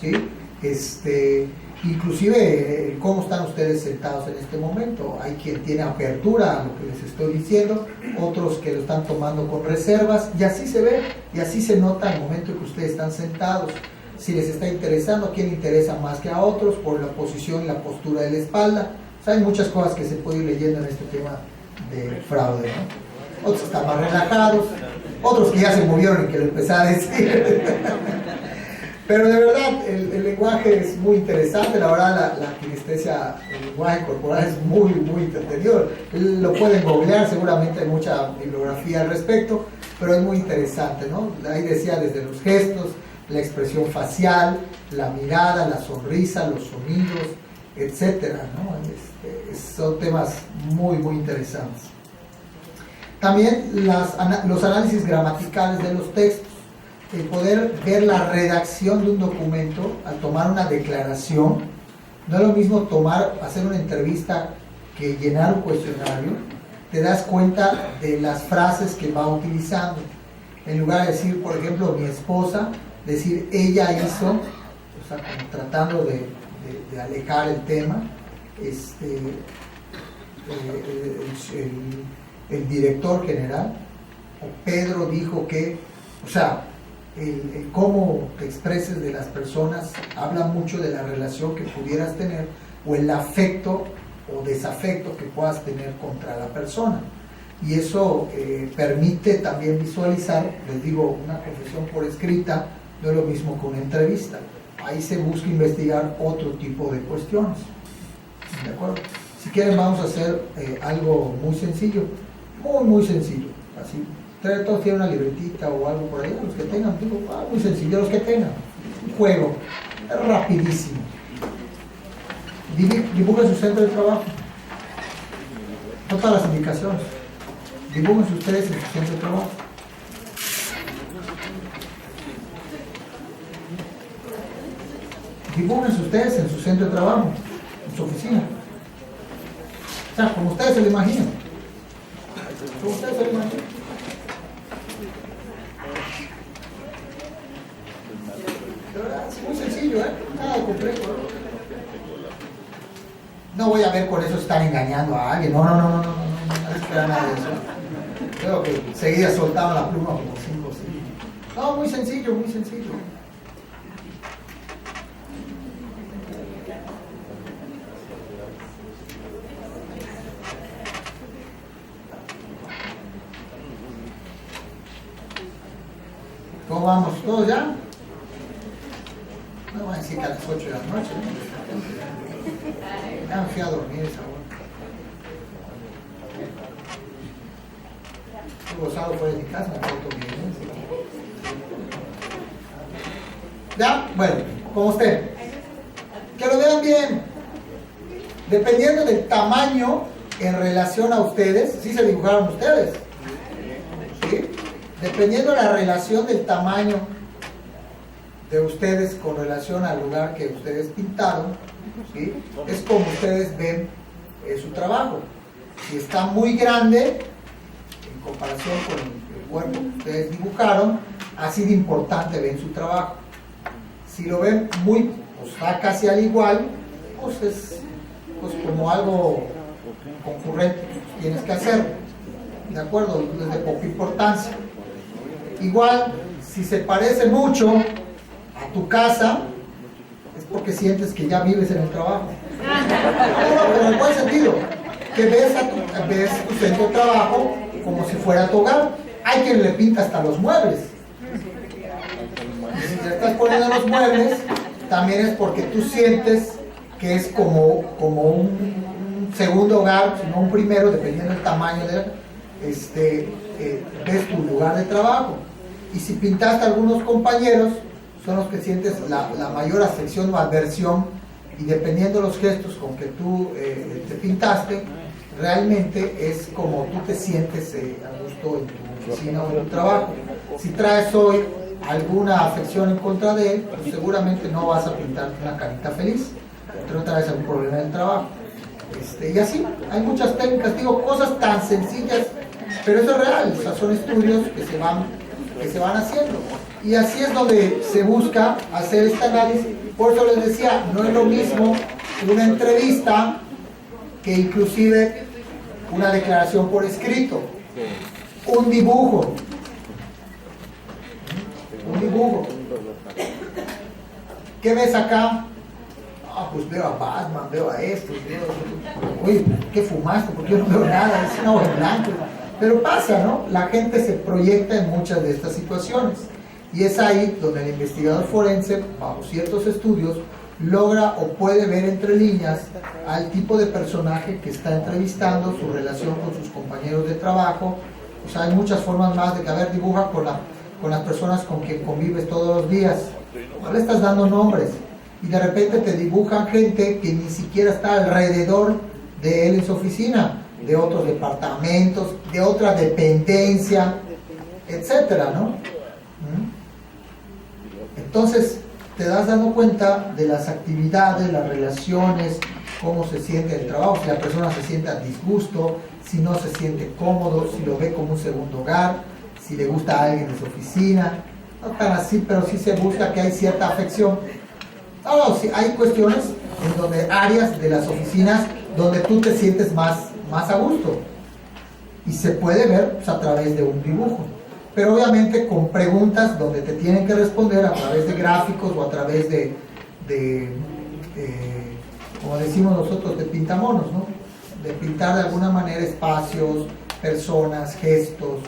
¿sí? Inclusive cómo están ustedes sentados en este momento. Hay quien tiene apertura a lo que les estoy diciendo, otros que lo están tomando con reservas, y así se ve, y así se nota el momento en que ustedes están sentados. Si les está interesando, a quién interesa más que a otros, por la posición y la postura de la espalda. O sea, hay muchas cosas que se puede ir leyendo en este tema de fraude, ¿no? Otros están más relajados, otros que ya se movieron y que lo empecé a decir. Pero de verdad, el lenguaje es muy interesante. La verdad, la kinestesia, el lenguaje corporal es muy, muy entretenido. Lo pueden googlear, seguramente hay mucha bibliografía al respecto, pero es muy interesante, ¿no? Ahí decía desde los gestos, la expresión facial, la mirada, la sonrisa, los sonidos, etcétera, ¿no? Son temas muy, muy interesantes. También los análisis gramaticales de los textos, el poder ver la redacción de un documento al tomar una declaración. No es lo mismo hacer una entrevista que llenar un cuestionario. Te das cuenta de las frases que va utilizando. En lugar de decir, por ejemplo, mi esposa, decir ella hizo, o sea, como tratando de alejar el tema. El director general, o Pedro dijo que, o sea, el cómo te expreses de las personas habla mucho de la relación que pudieras tener, o el afecto o desafecto que puedas tener contra la persona. Y eso permite también visualizar, les digo, una confesión por escrita no es lo mismo que una entrevista. Ahí se busca investigar otro tipo de cuestiones. ¿De acuerdo? Si quieren, vamos a hacer algo muy sencillo, muy sencillo. Así, todos tienen una libretita o algo por ahí, los que tengan, digo, muy sencillo, los que tengan. Un juego, es rapidísimo. Dibujen su centro de trabajo. No todas las indicaciones. Dibujen ustedes en su centro de trabajo. Dibujen ustedes en su centro de trabajo, en su oficina. O sea, como ustedes se lo imaginan. Como ustedes se lo imaginan. De verdad, es muy sencillo, nada complejo. No voy a ver con eso estar engañando a alguien. No esperan nada de eso. Creo que enseguida soltaban la pluma como 5 o 6. No, muy sencillo, muy sencillo. ¿Cómo vamos? ¿Todos ya? No van a decir que a las 8 de la noche, ¿no? Ya me fui a dormir esa hora. He gozado fuera de mi casa, me porto bien. ¿Ya? Bueno, como usted. Que lo vean bien. Dependiendo del tamaño en relación a ustedes, ¿sí se dibujaron ustedes? ¿Sí? Dependiendo de la relación del tamaño de ustedes con relación al lugar que ustedes pintaron, ¿sí? Es como ustedes ven su trabajo. Si está muy grande en comparación con el cuerpo que ustedes dibujaron, así de importante ven su trabajo. Si lo ven muy, pues está casi al igual, pues es como algo concurrente, tienes que hacerlo, ¿de acuerdo? Es de poca importancia. Igual, si se parece mucho a tu casa, es porque sientes que ya vives en el trabajo. No, pero en buen sentido, que ves tu centro de trabajo como si fuera tu hogar. Hay quien le pinta hasta los muebles. Y si te estás poniendo los muebles, también es porque tú sientes que es como un segundo hogar, sino un primero, dependiendo del tamaño ves tu lugar de trabajo. Y si pintaste a algunos compañeros, son los que sientes la mayor afección o aversión, y dependiendo de los gestos con que tú te pintaste, realmente es como tú te sientes a gusto en tu oficina o en tu trabajo. Si traes hoy alguna afección en contra de él, pues seguramente no vas a pintar una carita feliz, pero traes algún problema en el trabajo. Y así, hay muchas técnicas, digo, cosas tan sencillas, pero eso es real, o sea, son estudios que se van haciendo. Y así es donde se busca hacer este análisis. Por eso les decía, no es lo mismo una entrevista que inclusive una declaración por escrito. Un dibujo. Un dibujo. ¿Qué ves acá? Ah, pues veo a Batman, veo a esto, oye, ¿qué fumaste? Porque yo no veo nada, es una hoja en blanco. Pero pasa, ¿no? La gente se proyecta en muchas de estas situaciones. Y es ahí donde el investigador forense, bajo ciertos estudios, logra o puede ver entre líneas al tipo de personaje que está entrevistando, su relación con sus compañeros de trabajo. O sea, hay muchas formas más de que, a ver, dibuja con las personas con quien convives todos los días. No le estás dando nombres. Y de repente te dibujan gente que ni siquiera está alrededor de él en su oficina, de otros departamentos, de otra dependencia, etcétera, ¿no? Entonces te das dando cuenta de las actividades, las relaciones, cómo se siente el trabajo, si la persona se siente a disgusto, si no se siente cómodo, si lo ve como un segundo hogar, si le gusta a alguien en su oficina. No tan así, pero sí se busca que hay cierta afección. No, sí, hay cuestiones en donde áreas de las oficinas donde tú te sientes más a gusto. Y se puede ver pues, a través de un dibujo. Pero obviamente con preguntas donde te tienen que responder a través de gráficos o a través de como decimos nosotros, de pintamonos, ¿no? De pintar de alguna manera espacios, personas, gestos,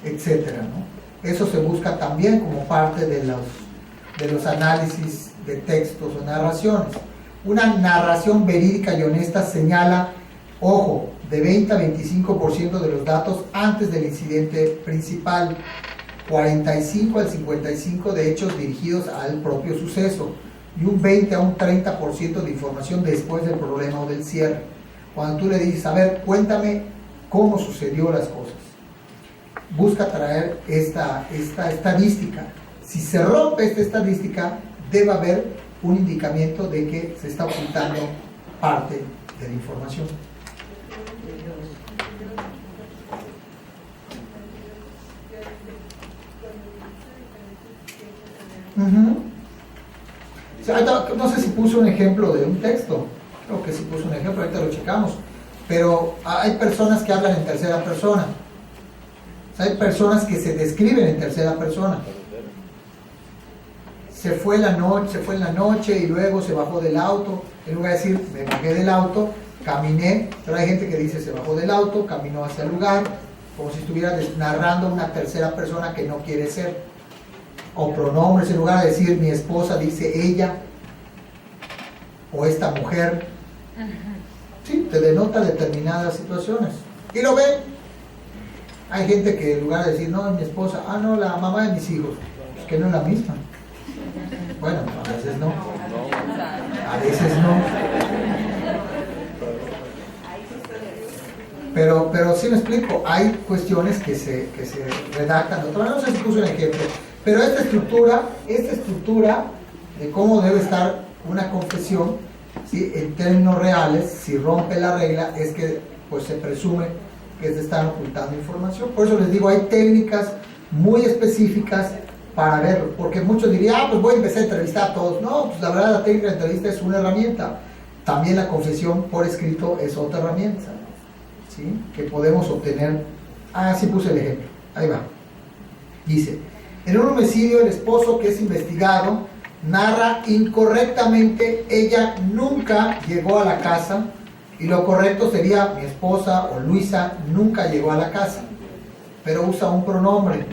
etcétera, ¿no? Eso se busca también como parte de los análisis de textos o narraciones. Una narración verídica y honesta señala, ojo, de 20 a 25% de los datos antes del incidente principal, 45 al 55% de hechos dirigidos al propio suceso y un 20 a un 30% de información después del problema o del cierre. Cuando tú le dices, a ver, cuéntame cómo sucedió las cosas. Busca traer esta estadística. Si se rompe esta estadística, debe haber un indicamiento de que se está ocultando parte de la información. O sea, no sé si puso un ejemplo de un texto, creo que sí puso un ejemplo, ahorita lo checamos, pero hay personas que hablan en tercera persona, o sea, hay personas que se describen en tercera persona. Se fue en la noche y luego se bajó del auto, en lugar de decir me bajé del auto, caminé, pero hay gente que dice se bajó del auto, caminó hacia el lugar, como si estuviera narrando una tercera persona que no quiere ser. O pronombres, en lugar de decir mi esposa, dice ella o esta mujer. Sí, te denota determinadas situaciones y lo ven. Hay gente que en lugar de decir no, mi esposa, ah no, la mamá de mis hijos, pues que no es la misma. Bueno, a veces no, a veces no, pero sí me explico, hay cuestiones que se redactan de otra manera. No sé si puse un ejemplo, pero esta estructura de cómo debe estar una confesión, ¿sí? En términos reales, si rompe la regla, es que pues se presume que se están ocultando información. Por eso les digo, hay técnicas muy específicas para verlo, porque muchos dirían, pues voy a empezar a entrevistar a todos. No, pues la verdad la técnica de entrevista es una herramienta. También la confesión por escrito es otra herramienta, ¿sí? Que podemos obtener. Ah, sí puse el ejemplo, ahí va. Dice, en un homicidio el esposo que es investigado narra incorrectamente, ella nunca llegó a la casa, y lo correcto sería mi esposa o Luisa nunca llegó a la casa, pero usa un pronombre.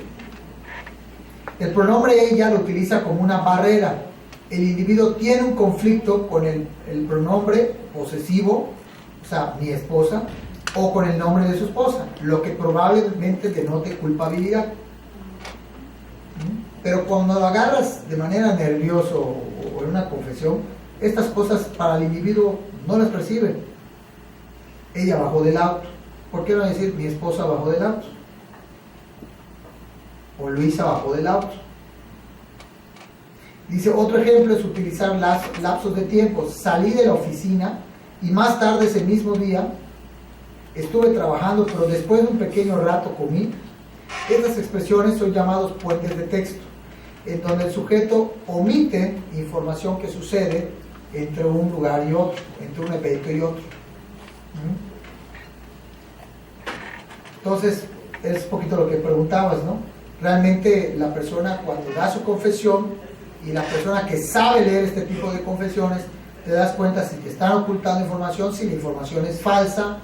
El pronombre ella lo utiliza como una barrera. El individuo tiene un conflicto con el pronombre posesivo, o sea, mi esposa, o con el nombre de su esposa, lo que probablemente denote culpabilidad. Pero cuando lo agarras de manera nerviosa o en una confesión, estas cosas para el individuo no las percibe. Ella bajó del auto. ¿Por qué no decir mi esposa bajó del auto? O Luisa bajó del auto. Dice, otro ejemplo es utilizar lapsos de tiempo. Salí de la oficina y más tarde ese mismo día estuve trabajando, pero después de un pequeño rato comí. Estas expresiones son llamados puentes de texto. en donde el sujeto omite información que sucede entre un lugar y otro, entre un evento y otro. Entonces, es un poquito lo que preguntabas, ¿no? Realmente la persona cuando da su confesión, y la persona que sabe leer este tipo de confesiones, te das cuenta si te están ocultando información, si la información es falsa,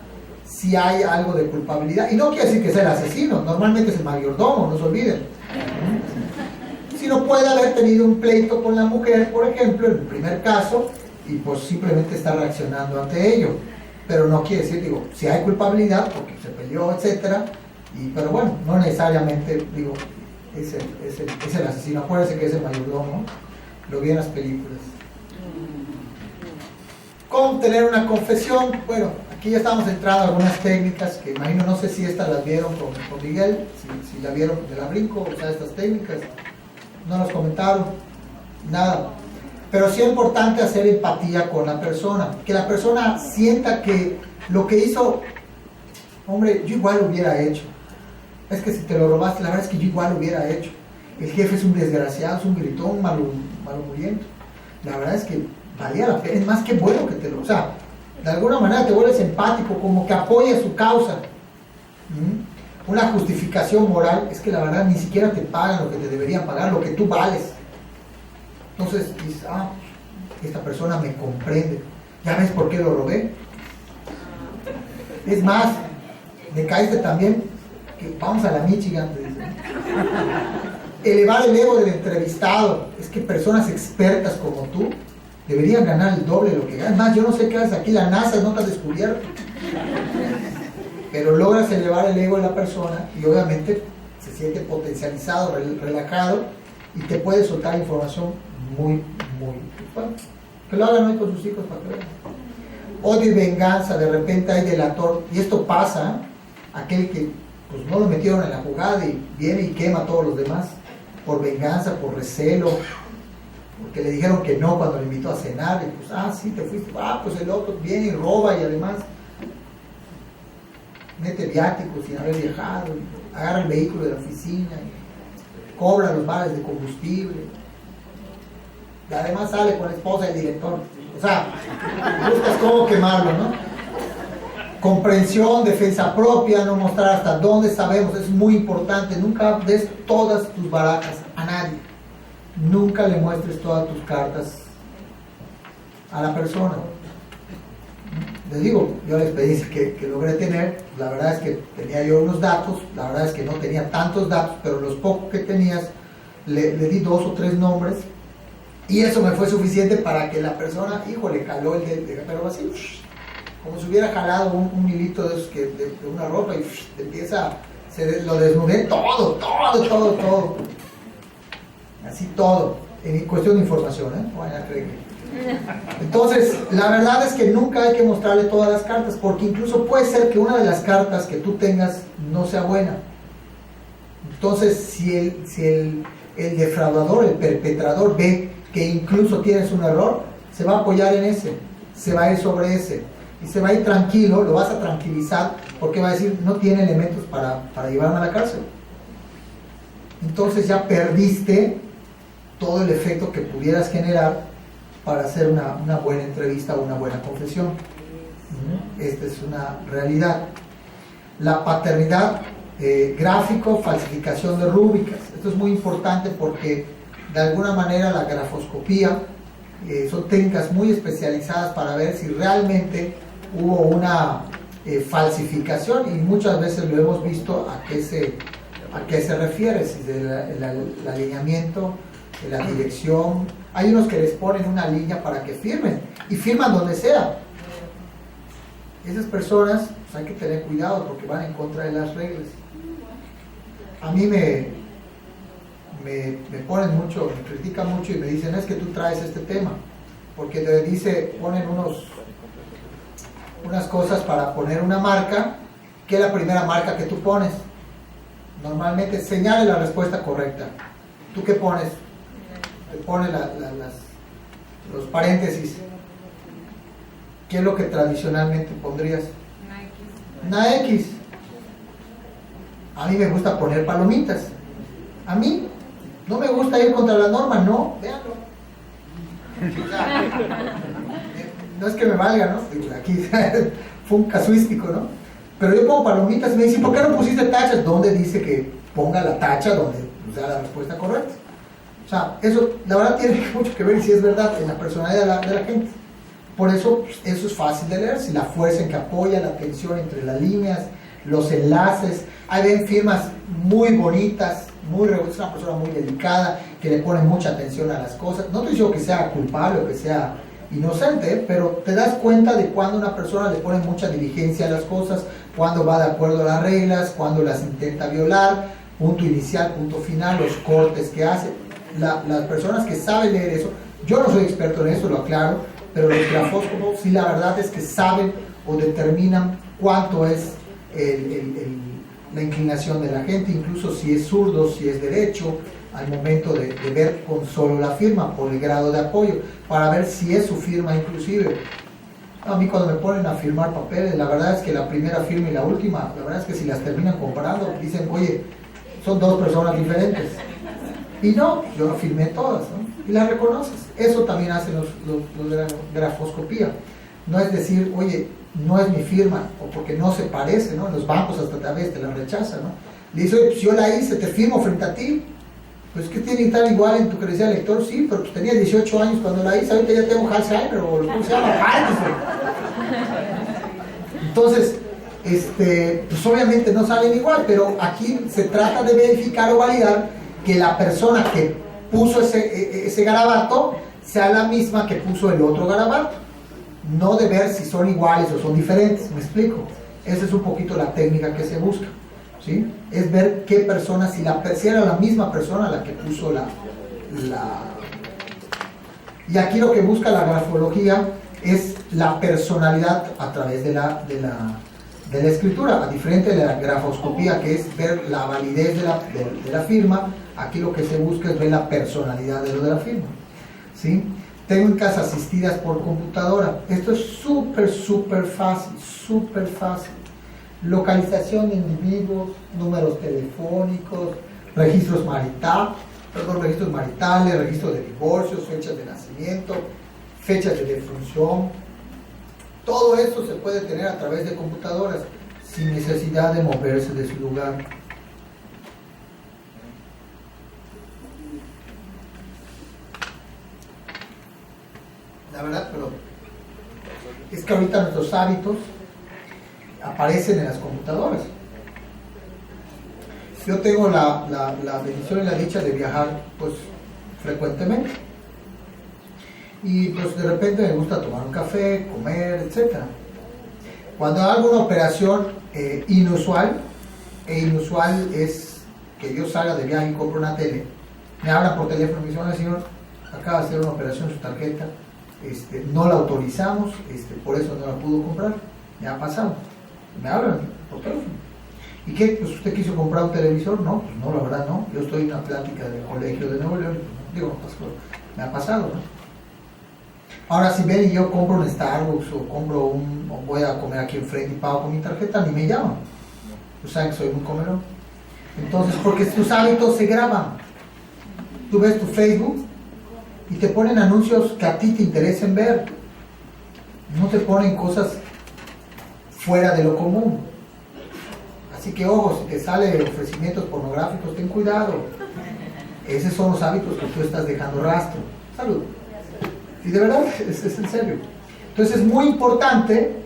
si hay algo de culpabilidad. Y no quiere decir que sea el asesino, normalmente es el mayordomo, no se olviden. Sino puede haber tenido un pleito con la mujer, por ejemplo, en el primer caso, y pues simplemente está reaccionando ante ello. Pero no quiere decir, digo, si hay culpabilidad, porque se peleó, etcétera, pero bueno, no necesariamente, digo, es el asesino. Acuérdense que es el mayordomo, lo vi en las películas. ¿Cómo tener una confesión? Bueno, aquí ya estamos entrando a algunas técnicas que imagino, no sé si estas las vieron con Miguel, si la vieron de la brinco, o sea, estas técnicas, no nos comentaron, nada. Pero sí es importante hacer empatía con la persona, que la persona sienta que lo que hizo, hombre, yo igual lo hubiera hecho. Es que si te lo robaste, la verdad es que yo igual lo hubiera hecho. El jefe es un desgraciado, es un gritón, malhumoriento. La verdad es que valía la pena, es más que bueno que te lo... O sea, de alguna manera te vuelves empático, como que apoyas su causa. Una justificación moral es que la verdad ni siquiera te pagan lo que te deberían pagar, lo que tú vales. Entonces dices, esta persona me comprende, ya ves por qué lo robé. Es más, me caíste también, que vamos a la Michigan. Elevar el ego del entrevistado, es que personas expertas como tú deberían ganar el doble de lo que ganan. Más, yo no sé qué haces aquí, la NASA no te ha descubierto. Pero logras elevar el ego de la persona y obviamente se siente potencializado, relajado, y te puede soltar información muy bueno, que lo hagan hoy con sus hijos para que vean. Odio y venganza, de repente hay delator, y esto pasa, aquel que pues no lo metieron en la jugada y viene y quema a todos los demás, por venganza, por recelo, porque le dijeron que no cuando le invitó a cenar, y pues, sí, te fuiste, pues el otro viene y roba, y además mete viáticos sin haber viajado, y agarra el vehículo de la oficina, y cobra los vales de combustible, y además sale con la esposa del director. O sea, buscas cómo quemarlo, ¿no? Comprensión, defensa propia, no mostrar hasta dónde sabemos, es muy importante. Nunca des todas tus barajas a nadie. Nunca le muestres todas tus cartas a la persona. Les digo, yo la experiencia que logré tener, la verdad es que tenía yo unos datos, la verdad es que no tenía tantos datos, pero los pocos que tenías, le di 2 o 3 nombres, y eso me fue suficiente para que la persona, le caló el de pero así, como si hubiera jalado un hilito de, esos de una ropa, y empieza, lo desnudé todo, así todo, en cuestión de información, Bueno, ya creí que... Entonces, la verdad es que nunca hay que mostrarle todas las cartas, porque incluso puede ser que una de las cartas que tú tengas no sea buena. Entonces, si el defraudador, el perpetrador ve que incluso tienes un error, se va a apoyar en ese, se va a ir sobre ese, y se va a ir tranquilo, lo vas a tranquilizar, porque va a decir, no tiene elementos para llevarme a la cárcel. Entonces ya perdiste todo el efecto que pudieras generar para hacer una buena entrevista o una buena confesión. Esta es una realidad. La paternidad, gráfico, falsificación de rúbricas. Esto es muy importante porque de alguna manera la grafoscopía son técnicas muy especializadas para ver si realmente hubo una falsificación, y muchas veces lo hemos visto a qué se refiere, si el alineamiento, la dirección. Hay unos que les ponen una línea para que firmen, y firman donde sea. Esas personas, pues, hay que tener cuidado porque van en contra de las reglas. A mí me ponen mucho, me critican mucho y me dicen, es que tú traes este tema, porque ponen unas cosas para poner una marca, que es la primera marca que tú pones. Normalmente señale la respuesta correcta. ¿Tú qué pones? Te pone los paréntesis. ¿Qué es lo que tradicionalmente pondrías? Una X. A mí me gusta poner palomitas. A mí. No me gusta ir contra la norma, no, véanlo. O sea, no es que me valga, ¿no? Aquí fue un casuístico, ¿no? Pero yo pongo palomitas y me dicen, ¿por qué no pusiste tachas? ¿Dónde dice que ponga la tacha donde sea la respuesta correcta? O sea, eso la verdad tiene mucho que ver, si es verdad, en la personalidad de la gente. Por eso, pues, eso es fácil de leer, si la fuerza en que apoya, la tensión entre las líneas, los enlaces. Ahí ven firmas muy bonitas, es una persona muy delicada, que le pone mucha atención a las cosas. No te digo que sea culpable o que sea inocente, pero te das cuenta de cuando una persona le pone mucha diligencia a las cosas, cuando va de acuerdo a las reglas, cuando las intenta violar, punto inicial, punto final, los cortes que hace. Las personas que saben leer eso, yo no soy experto en eso, lo aclaro, pero los grafóscopos sí, la verdad es que saben o determinan cuánto es la inclinación de la gente, incluso si es zurdo, si es derecho, al momento de ver con solo la firma, por el grado de apoyo, para ver si es su firma inclusive. A mí cuando me ponen a firmar papeles, la verdad es que la primera firma y la última, la verdad es que si las terminan comparando, dicen, oye, son dos personas diferentes. Y no, yo no firmé todas, ¿no? Y las reconoces. Eso también hacen los de la grafoscopía. No es decir, oye, no es mi firma, o porque no se parece, ¿no? En los bancos hasta a veces te la rechazan, ¿no? Le dice, oye, pues yo la hice, te firmo frente a ti. Pues que tiene que estar igual en tu credencial de lector, sí, pero pues tenía 18 años cuando la hice, ahorita ya tengo Alzheimer, o lo que se llama Parkinson. Entonces, pues obviamente no salen igual, pero aquí se trata de verificar o validar que la persona que puso ese garabato sea la misma que puso el otro garabato, no de ver si son iguales o son diferentes, ¿me explico? Esa es un poquito la técnica que se busca, ¿sí? Es ver qué persona, si era la misma persona la que puso Y aquí lo que busca la grafología es la personalidad a través de la escritura, a diferente de la grafoscopía, que es ver la validez de la firma. Aquí lo que se busca es ver la personalidad de la firma, ¿sí? Técnicas asistidas por computadora. Esto es súper fácil. Localización de individuos, números telefónicos, registros maritales, registros de divorcios, fechas de nacimiento, fechas de defunción. Todo esto se puede tener a través de computadoras sin necesidad de moverse de su lugar. La verdad, pero es que ahorita nuestros hábitos aparecen en las computadoras. Yo tengo la bendición y la dicha de viajar pues frecuentemente, y pues de repente me gusta tomar un café, comer, etc. Cuando hago una operación inusual es que yo salga de viaje y compro una tele, me hablan por teléfono y me dicen, señor, acaba de hacer una operación en su tarjeta, no la autorizamos, por eso no la pudo comprar. Me ha pasado, me hablan por teléfono. ¿Y qué? Pues usted quiso comprar un televisor. No, pues no, la verdad no, yo estoy en una plática del colegio de Nuevo León, digo, pues, me ha pasado, ¿no? Ahora si ven y yo compro un Starbucks o voy a comer aquí enfrente y pago con mi tarjeta, ni me llaman. Pues saben que soy muy comelón. Entonces, porque tus hábitos se graban. Tú ves tu Facebook y te ponen anuncios que a ti te interesen ver. No te ponen cosas fuera de lo común. Así que ojo, si te sale ofrecimientos pornográficos, ten cuidado. Esos son los hábitos que tú estás dejando rastro. Salud. Y de verdad, es en serio. Entonces es muy importante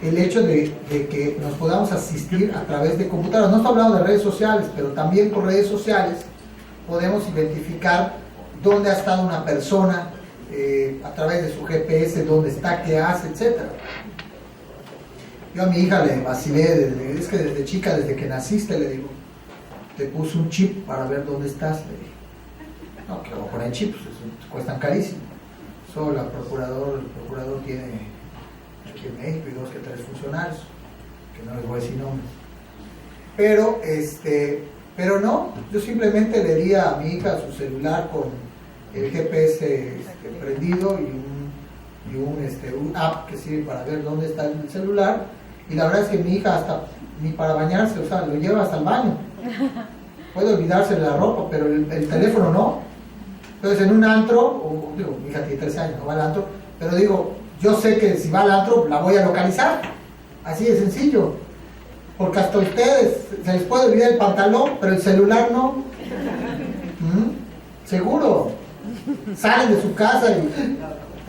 el hecho de que nos podamos asistir a través de computadoras. No estoy hablando de redes sociales, pero también con redes sociales podemos identificar dónde ha estado una persona, a través de su GPS, dónde está, qué hace, etc. Yo a mi hija le vacilé, es que desde chica, desde que naciste, le digo, te puse un chip para ver dónde estás, le dije. No, que lo voy a poner chips, cuestan carísimo. Solo el procurador tiene aquí en México y 2 que 3 funcionarios, que no les voy a decir nombres. Pero no, yo simplemente le di a mi hija su celular con el GPS prendido y un app que sirve para ver dónde está el celular, y la verdad es que mi hija hasta ni para bañarse, o sea, lo lleva hasta el baño. puede olvidarse de la ropa, pero el teléfono no. Entonces en un antro, digo, mi hija tiene 13 años, no va al antro, pero digo, yo sé que si va al antro la voy a localizar, así de sencillo, porque hasta ustedes se les puede olvidar el pantalón, pero el celular no. Seguro, salen de su casa y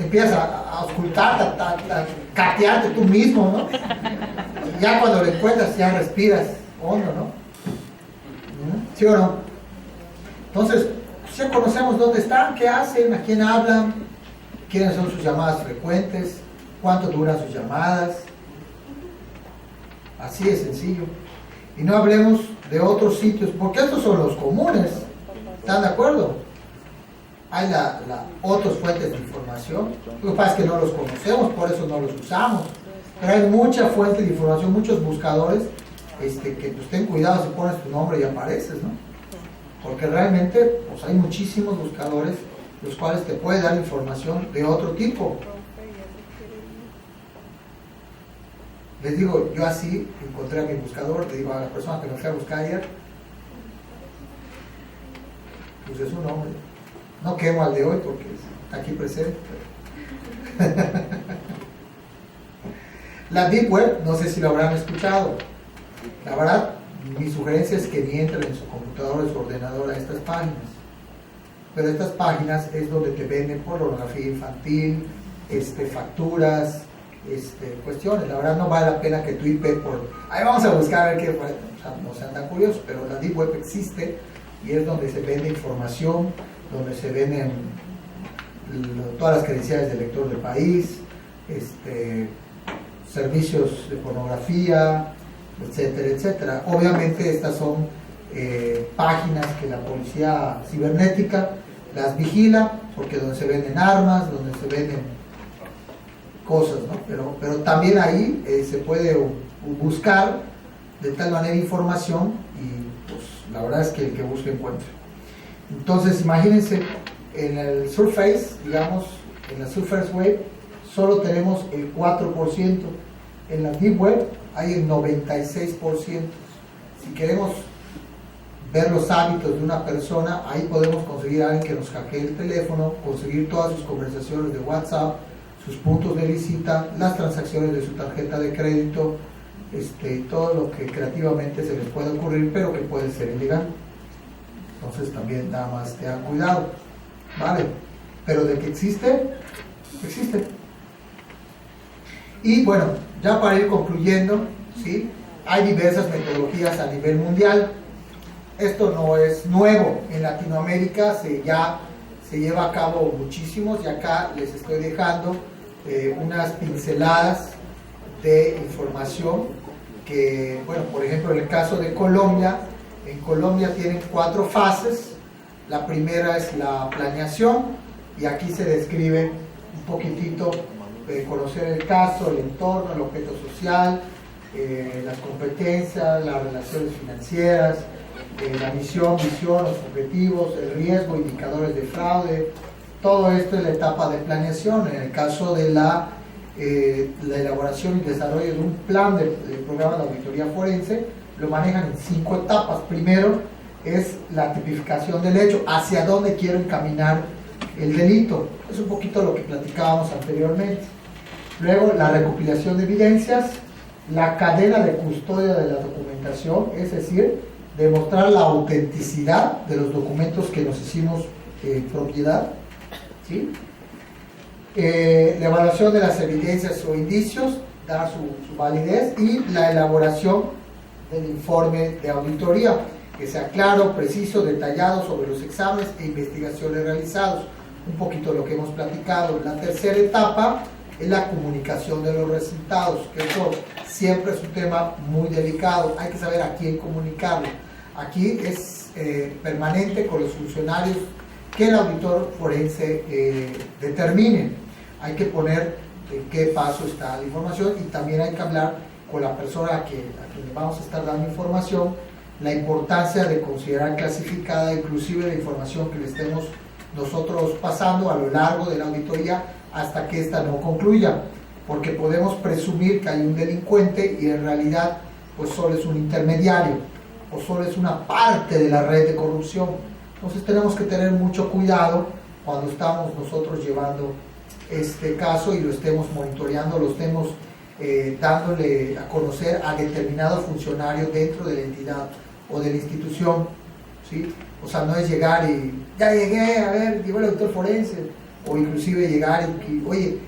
empiezas a ocultarte, a catearte tú mismo, ¿no? Y ya cuando lo encuentras ya respiras hondo, ¿no? ¿Sí o no? Entonces, ya conocemos dónde están, qué hacen, a quién hablan, quiénes son sus llamadas frecuentes, cuánto duran sus llamadas. Así de sencillo. Y no hablemos de otros sitios, porque estos son los comunes. ¿Están de acuerdo? Hay otras fuentes de información. Lo que pasa es que no los conocemos, por eso no los usamos. Pero hay mucha fuente de información, muchos buscadores que pues, ten cuidado si pones tu nombre y apareces, ¿no? Porque realmente pues, hay muchísimos buscadores los cuales te pueden dar información de otro tipo. Les digo, yo así encontré a mi buscador, le digo a la persona que me fui a buscar ayer, puse su nombre. No quemo al de hoy porque está aquí presente. La Deep Web, no sé si lo habrán escuchado. La verdad, mi sugerencia es que ni entren en su computadora o su ordenador a estas páginas. Pero estas páginas es donde te venden pornografía infantil, facturas, cuestiones. La verdad no vale la pena que tu IP ahí vamos a buscar a ver qué, o sea, no sean tan curiosos, pero la Deep Web existe y es donde se vende información, donde se venden todas las credenciales del lector del país, servicios de pornografía, etcétera, etcétera. Obviamente estas son páginas que la policía cibernética las vigila, porque donde se venden armas, donde se venden cosas, ¿no? Pero también ahí se puede buscar de tal manera información y pues la verdad es que el que busca encuentra. Entonces imagínense, en el Surface, digamos, en la Surface Web solo tenemos el 4%, en la Deep Web hay el 96%. Si queremos ver los hábitos de una persona, ahí podemos conseguir a alguien que nos hackee el teléfono, conseguir todas sus conversaciones de WhatsApp, sus puntos de visita, las transacciones de su tarjeta de crédito, todo lo que creativamente se les puede ocurrir, pero que puede ser ilegal. Entonces también nada más tengan cuidado, ¿vale? Pero de que existe, existe. Y bueno, ya para ir concluyendo, ¿sí? Hay diversas metodologías a nivel mundial. Esto no es nuevo, en Latinoamérica ya se lleva a cabo muchísimos, y acá les estoy dejando unas pinceladas de información que, bueno, por ejemplo, en el caso de Colombia, en Colombia tienen 4 fases. La primera es la planeación, y aquí se describe un poquitito conocer el caso, el entorno, el objeto social, las competencias, las relaciones financieras, la misión, visión, los objetivos, el riesgo, indicadores de fraude. Todo esto es la etapa de planeación. En el caso de la elaboración y desarrollo de un plan de programa de auditoría forense, lo manejan en 5 etapas. Primero es la tipificación del hecho, hacia dónde quiero encaminar el delito. Es un poquito lo que platicábamos anteriormente. Luego la recopilación de evidencias, la cadena de custodia de la documentación, es decir, demostrar la autenticidad de los documentos que nos hicimos propiedad, ¿sí? La evaluación de las evidencias o indicios, dar su validez, y la elaboración del informe de auditoría, que sea claro, preciso, detallado sobre los exámenes e investigaciones realizados. Un poquito lo que hemos platicado. La tercera etapa es la comunicación de los resultados, que eso siempre es un tema muy delicado. Hay que saber a quién comunicarlo. Aquí es permanente con los funcionarios que el auditor forense determine. Hay que poner en qué paso está la información, y también hay que hablar con la persona a quien le vamos a estar dando información, la importancia de considerar clasificada inclusive la información que le estemos nosotros pasando a lo largo de la auditoría hasta que ésta no concluya, porque podemos presumir que hay un delincuente y en realidad pues solo es un intermediario. o solo es una parte de la red de corrupción. Entonces tenemos que tener mucho cuidado cuando estamos nosotros llevando este caso y lo estemos monitoreando, lo estemos dándole a conocer a determinado funcionario dentro de la entidad o de la institución, ¿sí? O sea, no es llegar y ya llegué, a ver, llegó el auditor forense, o inclusive llegar y oye,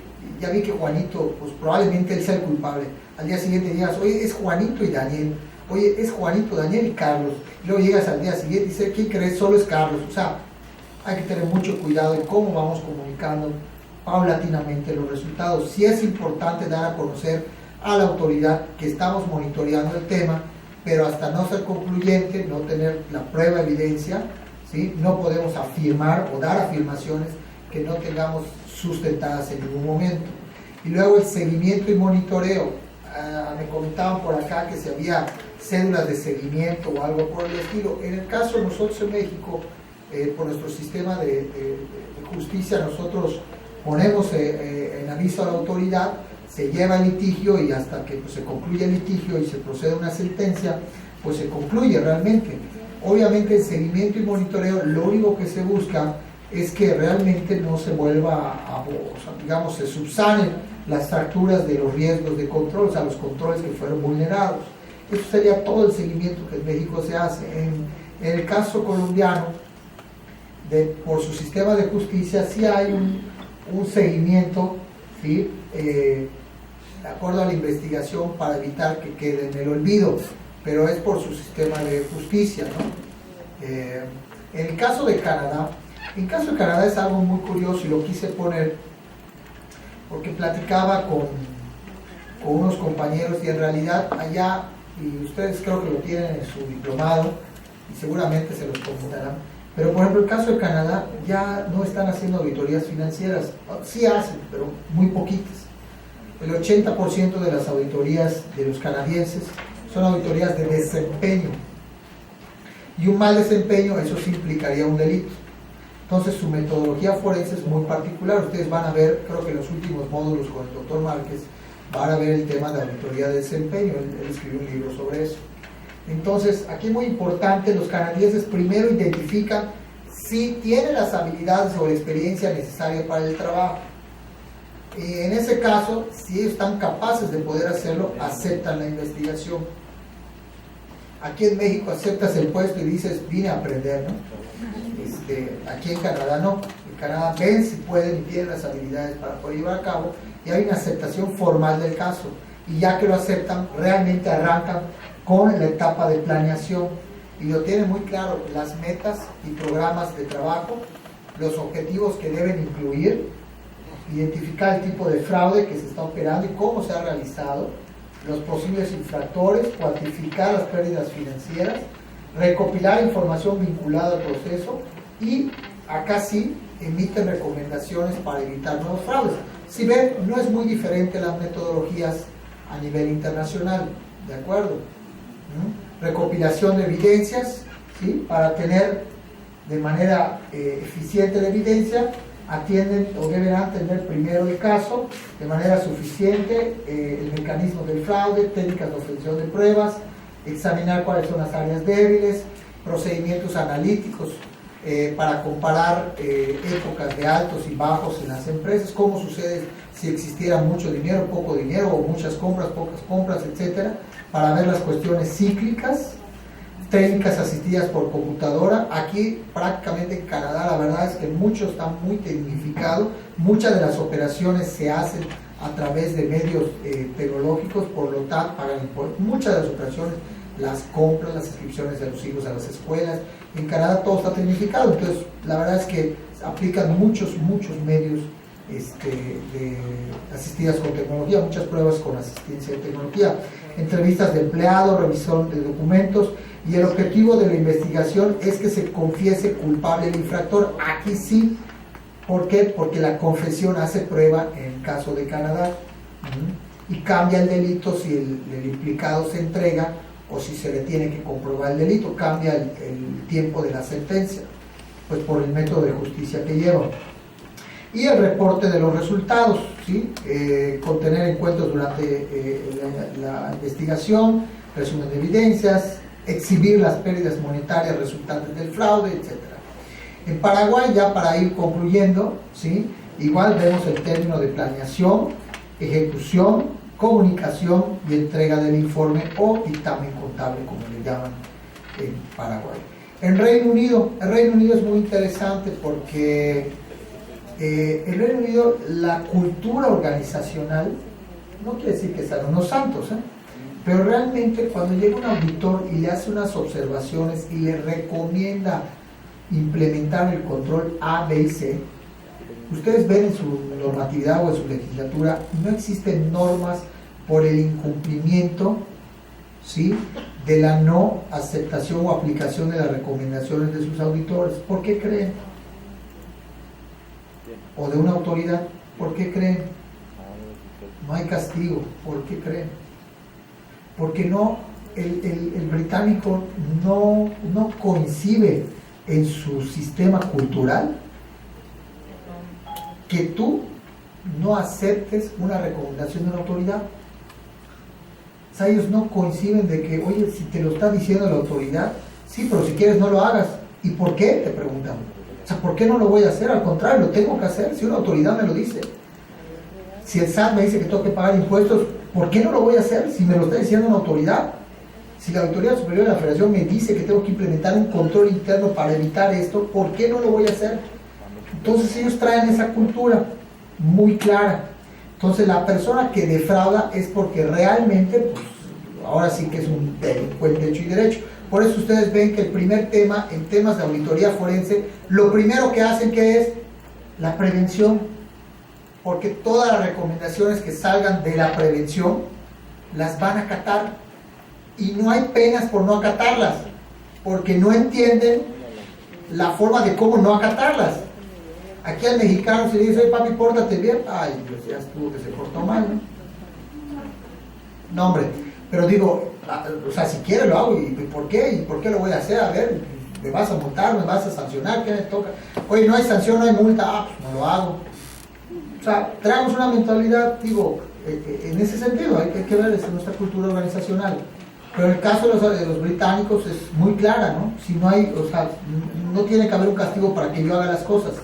ya vi que Juanito, pues probablemente él sea el culpable. Al día siguiente digas, oye, es Juanito y Daniel, oye, es Juanito, Daniel y Carlos. Y luego llegas al día siguiente y dices, ¿quién crees? Solo es Carlos. O sea, hay que tener mucho cuidado en cómo vamos comunicando paulatinamente los resultados. Sí es importante dar a conocer a la autoridad que estamos monitoreando el tema, pero hasta no ser concluyente, no tener la prueba, evidencia, ¿sí? No podemos afirmar o dar afirmaciones que no tengamos sustentadas en ningún momento. Y luego el seguimiento y monitoreo. Me comentaban por acá que si había cédulas de seguimiento o algo por el estilo. En el caso de nosotros en México, por nuestro sistema de justicia, nosotros ponemos en aviso a la autoridad, se lleva el litigio y hasta que pues, se concluye el litigio y se procede a una sentencia, pues se concluye realmente. Obviamente el seguimiento y monitoreo, lo único que se busca es que realmente no se vuelva o sea, digamos, se subsanen las fracturas de los riesgos de control, o sea, los controles que fueron vulnerados. Eso sería todo el seguimiento que en México se hace. En el caso colombiano, por su sistema de justicia, sí hay un seguimiento, ¿sí? De acuerdo a la investigación para evitar que quede en el olvido, pero es por su sistema de justicia, ¿no? En el caso de Canadá, es algo muy curioso y lo quise poner porque platicaba con unos compañeros y en realidad allá, y ustedes creo que lo tienen en su diplomado y seguramente se los comentarán, pero por ejemplo el caso de Canadá ya no están haciendo auditorías financieras, sí hacen, pero muy poquitas. El 80% de las auditorías de los canadienses son auditorías de desempeño, y un mal desempeño, eso sí implicaría un delito. Entonces su metodología forense es muy particular. Ustedes van a ver, creo que en los últimos módulos con el doctor Márquez, van a ver el tema de auditoría de desempeño. Él escribió un libro sobre eso. Entonces, aquí es muy importante, los canadienses primero identifican si tienen las habilidades o la experiencia necesaria para el trabajo. Y en ese caso, si ellos están capaces de poder hacerlo, aceptan la investigación. Aquí en México aceptas el puesto y dices, vine a aprender, ¿no? Aquí en Canadá no. En Canadá ven si pueden y tienen las habilidades para poder llevar a cabo, y hay una aceptación formal del caso. Y ya que lo aceptan, realmente arrancan con la etapa de planeación y lo tienen muy claro, las metas y programas de trabajo, los objetivos que deben incluir, identificar el tipo de fraude que se está operando y cómo se ha realizado, los posibles infractores, cuantificar las pérdidas financieras, recopilar información vinculada al proceso y acá sí emiten recomendaciones para evitar nuevos fraudes. Si ven, no es muy diferente las metodologías a nivel internacional, ¿de acuerdo? Recopilación de evidencias, ¿sí? Para tener de manera eficiente la evidencia, atienden o deberán atender primero el caso de manera suficiente, el mecanismo del fraude, técnicas de obtención de pruebas, examinar cuáles son las áreas débiles, procedimientos analíticos para comparar épocas de altos y bajos en las empresas, cómo sucede si existiera mucho dinero, poco dinero, o muchas compras, pocas compras, etcétera, para ver las cuestiones cíclicas, técnicas asistidas por computadora. Aquí prácticamente en Canadá la verdad es que mucho está muy tecnificado, muchas de las operaciones se hacen a través de medios tecnológicos, por lo tanto pagan impuestos. Muchas de las operaciones, las compras, las inscripciones de los hijos a las escuelas, en Canadá todo está tecnificado, entonces la verdad es que aplican muchos medios asistidas con tecnología, muchas pruebas con asistencia de tecnología, entrevistas de empleados, revisión de documentos, y el objetivo de la investigación es que se confiese culpable el infractor. Aquí sí, ¿por qué? Porque la confesión hace prueba en el caso de Canadá, y cambia el delito si el implicado se entrega o si se le tiene que comprobar el delito, cambia el tiempo de la sentencia, pues por el método de justicia que lleva. Y el reporte de los resultados, ¿sí? Contener encuentros durante la investigación, resumen de evidencias, exhibir las pérdidas monetarias resultantes del fraude, etc. En Paraguay, ya para ir concluyendo, ¿sí?, igual vemos el término de planeación, ejecución, comunicación y entrega del informe o dictamen contable, como le llaman en Paraguay. En Reino Unido, el Reino Unido es muy interesante porque en Reino Unido la cultura organizacional, no quiere decir que sean unos santos, pero realmente cuando llega un auditor y le hace unas observaciones y le recomienda implementar el control A, B y C, ustedes ven en su normatividad o en su legislatura, no existen normas por el incumplimiento, ¿sí?, de la no aceptación o aplicación de las recomendaciones de sus auditores. ¿Por qué creen? O de una autoridad. ¿Por qué creen? No hay castigo. ¿Por qué creen? Porque no, el británico no coincide en su sistema cultural que tú no aceptes una recomendación de una autoridad. O sea, ellos no coinciden de que, oye, si te lo está diciendo la autoridad, sí, pero si quieres no lo hagas. ¿Y por qué? Te preguntan. O sea, ¿por qué no lo voy a hacer? Al contrario, lo tengo que hacer si una autoridad me lo dice. Si el SAT me dice que tengo que pagar impuestos, ¿por qué no lo voy a hacer si me lo está diciendo una autoridad? Si la Autoridad Superior de la Federación me dice que tengo que implementar un control interno para evitar esto, ¿por qué no lo voy a hacer? Entonces ellos traen esa cultura muy clara. Entonces la persona que defrauda es porque realmente, pues, ahora sí que es un delincuente hecho y derecho. Por eso ustedes ven que el primer tema, en temas de auditoría forense, lo primero que hacen que es la prevención, porque todas las recomendaciones que salgan de la prevención las van a acatar y no hay penas por no acatarlas, porque no entienden la forma de cómo no acatarlas. Aquí al mexicano se le dice, oye papi, pórtate bien, ay, pues ya estuvo que se portó mal, ¿no? No, hombre, pero digo, o sea, si quiere lo hago, ¿y por qué? ¿Y por qué lo voy a hacer? A ver, ¿me vas a multar? ¿Me vas a sancionar? ¿Qué me toca? Oye, no hay sanción, no hay multa, pues no lo hago. O sea, traemos una mentalidad, digo, en ese sentido, hay que ver desde nuestra cultura organizacional. Pero en el caso de los británicos es muy clara, ¿no? Si no hay, o sea, no tiene que haber un castigo para que yo haga las cosas.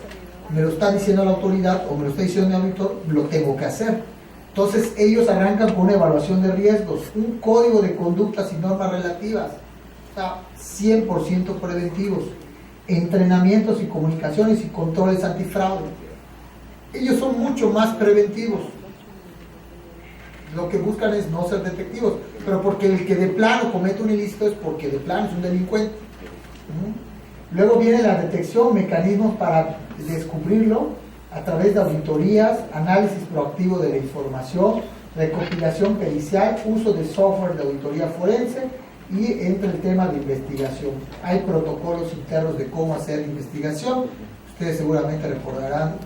Me lo está diciendo la autoridad o me lo está diciendo mi auditor, lo tengo que hacer. Entonces ellos arrancan con una evaluación de riesgos, un código de conductas y normas relativas, o sea, 100% preventivos, entrenamientos y comunicaciones y controles antifraude. Ellos son mucho más preventivos. Lo que buscan es no ser detectivos, pero porque el que de plano comete un ilícito es porque de plano es un delincuente. Luego viene la detección, mecanismos para descubrirlo a través de auditorías, análisis proactivo de la información, recopilación pericial, uso de software de auditoría forense y entre el tema de investigación. Hay protocolos internos de cómo hacer investigación. Ustedes seguramente recordarán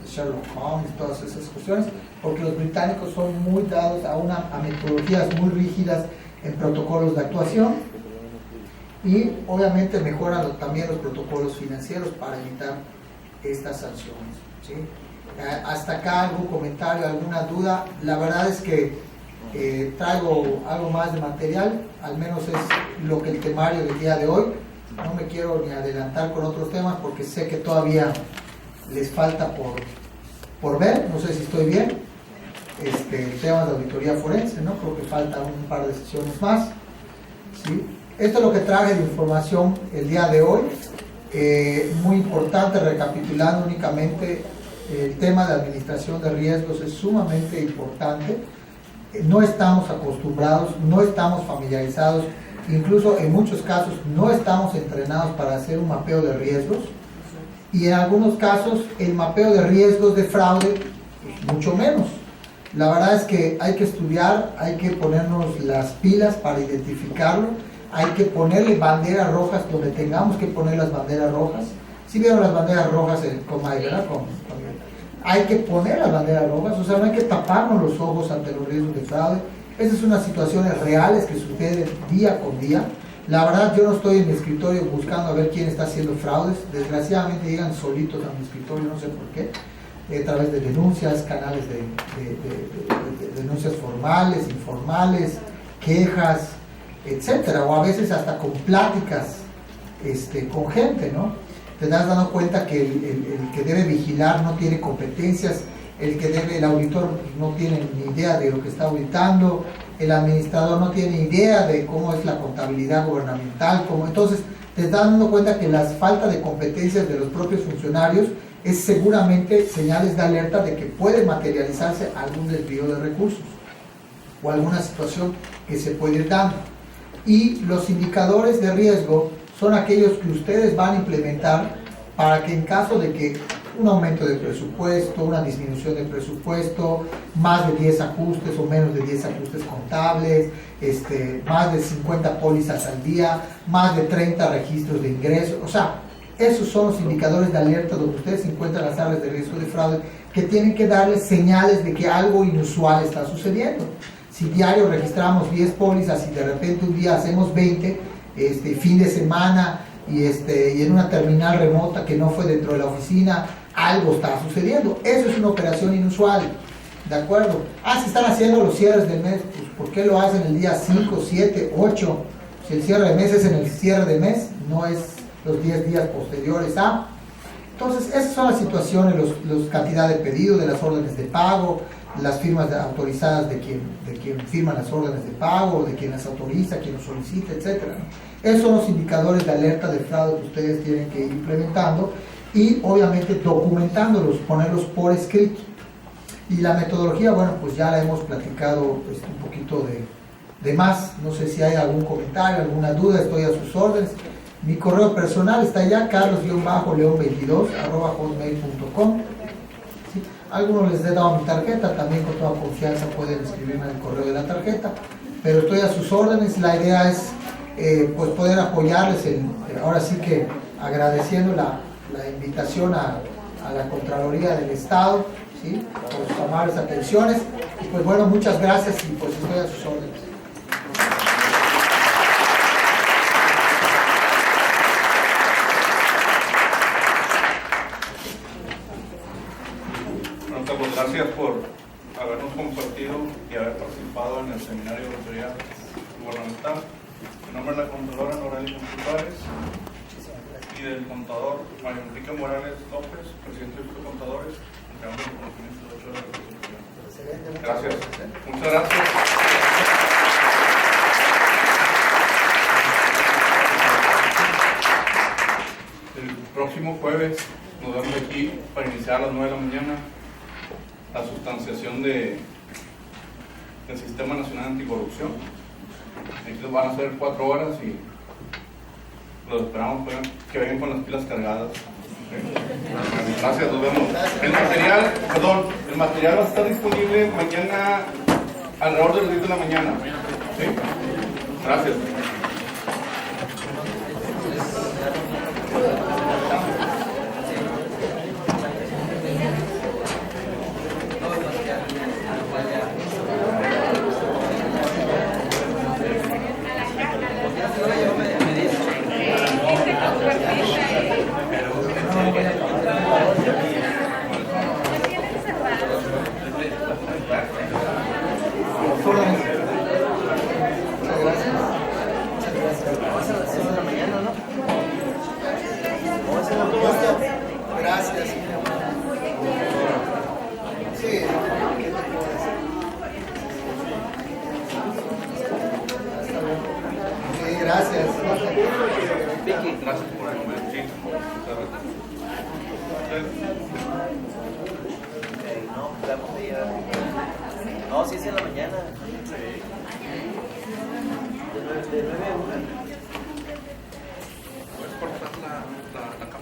Sherlock Holmes, todas esas cuestiones, porque los británicos son muy dados a metodologías muy rígidas en protocolos de actuación y obviamente mejoran también los protocolos financieros para evitar estas sanciones, ¿sí? Hasta acá algún comentario, alguna duda. La verdad es que traigo algo más de material, al menos es lo que el temario del día de hoy. No me quiero ni adelantar con otros temas porque sé que todavía les falta por ver, no sé si estoy bien, temas de auditoría forense, ¿no? Creo que falta un par de sesiones más, ¿sí? Esto es lo que traje de información el día de hoy, muy importante, recapitulando únicamente, el tema de administración de riesgos es sumamente importante, no estamos acostumbrados, no estamos familiarizados, incluso en muchos casos no estamos entrenados para hacer un mapeo de riesgos y en algunos casos el mapeo de riesgos de fraude mucho menos. La verdad es que hay que estudiar, hay que ponernos las pilas para identificarlo, hay que ponerle banderas rojas donde tengamos que poner las banderas rojas. ¿Sí vieron las banderas rojas con Maidera? Hay que poner las banderas rojas, o sea, no hay que taparnos los ojos ante los riesgos de fraude. Esas son unas situaciones reales que suceden día con día. La verdad, yo no estoy en mi escritorio buscando a ver quién está haciendo fraudes. Desgraciadamente llegan solitos a mi escritorio, no sé por qué. A través de denuncias, canales de denuncias formales, informales, quejas, etcétera, o a veces hasta con pláticas con gente, ¿no? Te das dando cuenta que el que debe vigilar no tiene competencias, el auditor no tiene ni idea de lo que está auditando, el administrador no tiene idea de cómo es la contabilidad gubernamental, entonces te estás dando cuenta que la falta de competencias de los propios funcionarios es seguramente señales de alerta de que puede materializarse algún desvío de recursos o alguna situación que se puede ir dando. Y los indicadores de riesgo son aquellos que ustedes van a implementar para que en caso de que un aumento de presupuesto, una disminución de presupuesto, más de 10 ajustes o menos de 10 ajustes contables, más de 50 pólizas al día, más de 30 registros de ingresos, o sea, esos son los indicadores de alerta donde ustedes encuentran las áreas de riesgo de fraude que tienen que darles señales de que algo inusual está sucediendo. Si diario registramos 10 pólizas y de repente un día hacemos 20, fin de semana y en una terminal remota que no fue dentro de la oficina, algo está sucediendo. Eso es una operación inusual, ¿de acuerdo? Se están haciendo los cierres del mes, pues ¿por qué lo hacen el día 5, 7, 8? Si el cierre de mes es en el cierre de mes, no es los 10 días posteriores a. Entonces, esas son las situaciones, los cantidad de pedido, de las órdenes de pago, las firmas autorizadas de quien firma las órdenes de pago, de quien las autoriza, quien los solicita, etc. Esos son los indicadores de alerta de fraude que ustedes tienen que ir implementando y obviamente documentándolos, ponerlos por escrito. Y la metodología, bueno, pues ya la hemos platicado un poquito de más. No sé si hay algún comentario, alguna duda, estoy a sus órdenes. Mi correo personal está allá, carlos-leon22@hotmail.com. ¿Sí? Algunos les he dado mi tarjeta, también con toda confianza pueden escribirme en el correo de la tarjeta, pero estoy a sus órdenes. La idea es pues poder apoyarles, ahora sí que agradeciendo la invitación a la Contraloría del Estado, ¿sí? Por sus amables atenciones, y pues bueno, muchas gracias y pues estoy a sus órdenes. Gracias por habernos compartido y haber participado en el seminario de autoridad gubernamental. En nombre de la contadora Noralia Contreras y del contador Mario Enrique Morales López, presidente de los contadores, entregamos el conocimiento de 8 de la Constitución. Gracias. Muchas gracias. El próximo jueves nos vemos aquí para iniciar a las 9 de la mañana la sustanciación del Sistema Nacional Anticorrupción. Entonces van a ser 4 horas y los esperamos que vengan con las pilas cargadas. Gracias, nos vemos. El material va a estar disponible mañana alrededor de las 10 de la mañana. ¿Sí? Gracias. Gracias. Sí. Sí, gracias. Gracias por el momento. No, sí es en la mañana. De 9 a 1. ¿Puedes cortar la cámara?